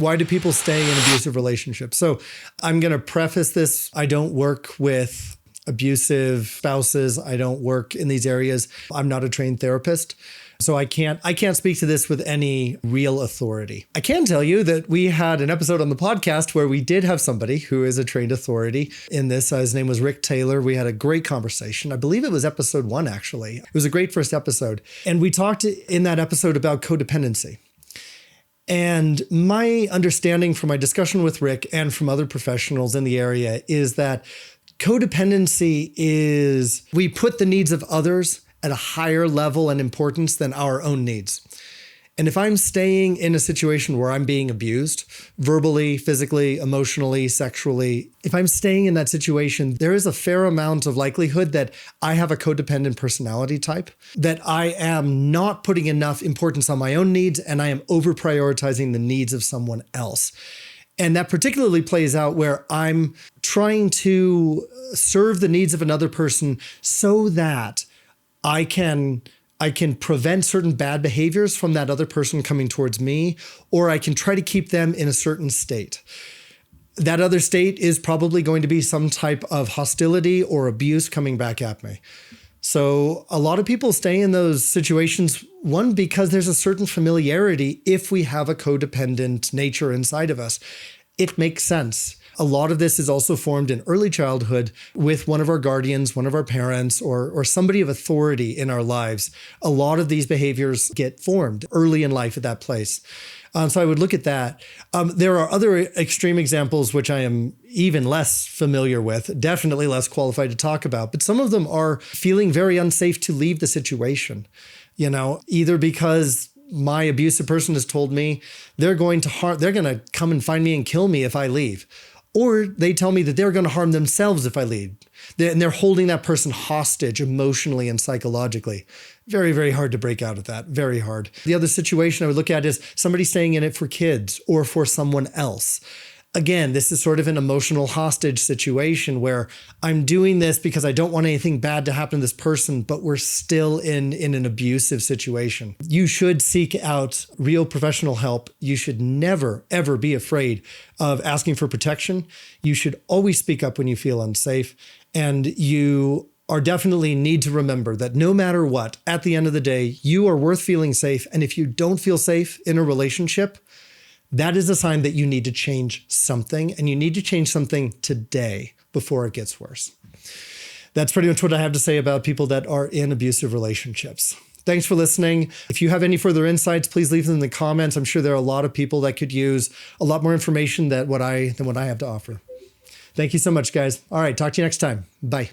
Why do people stay in abusive relationships? So I'm going to preface this. I don't work with abusive spouses. I don't work in these areas. I'm not a trained therapist. So I can't speak to this with any real authority. I can tell you that we had an episode on the podcast where we did have somebody who is a trained authority in this. His name was Rick Taylor. We had a great conversation. I believe it was episode 1, actually. It was a great first episode. And we talked in that episode about codependency. And my understanding from my discussion with Rick and from other professionals in the area is that codependency is we put the needs of others at a higher level and importance than our own needs. And if I'm staying in a situation where I'm being abused, verbally, physically, emotionally, sexually, if I'm staying in that situation, there is a fair amount of likelihood that I have a codependent personality type, that I am not putting enough importance on my own needs and I am over prioritizing the needs of someone else. And that particularly plays out where I'm trying to serve the needs of another person so that I can prevent certain bad behaviors from that other person coming towards me, or I can try to keep them in a certain state. That other state is probably going to be some type of hostility or abuse coming back at me. So a lot of people stay in those situations, one, because there's a certain familiarity if we have a codependent nature inside of us. It makes sense. A lot of this is also formed in early childhood with one of our guardians, one of our parents, or somebody of authority in our lives. A lot of these behaviors get formed early in life at that place. So I would look at that. There are other extreme examples which I am even less familiar with, definitely less qualified to talk about, but some of them are feeling very unsafe to leave the situation, either because my abusive person has told me they're going to come and find me and kill me if I leave. Or they tell me that they're going to harm themselves if I leave. And they're holding that person hostage emotionally and psychologically. Very, very hard to break out of that. Very hard. The other situation I would look at is somebody staying in it for kids or for someone else. Again, this is sort of an emotional hostage situation where I'm doing this because I don't want anything bad to happen to this person, but we're still in an abusive situation. You should seek out real professional help. You should never, ever be afraid of asking for protection. You should always speak up when you feel unsafe. And you are definitely need to remember that no matter what, at the end of the day, you are worth feeling safe. And if you don't feel safe in a relationship, that is a sign that you need to change something, and you need to change something today before it gets worse. That's pretty much what I have to say about people that are in abusive relationships. Thanks for listening. If you have any further insights, please leave them in the comments. I'm sure there are a lot of people that could use a lot more information than what I have to offer. Thank you so much, guys. All right, talk to you next time. Bye.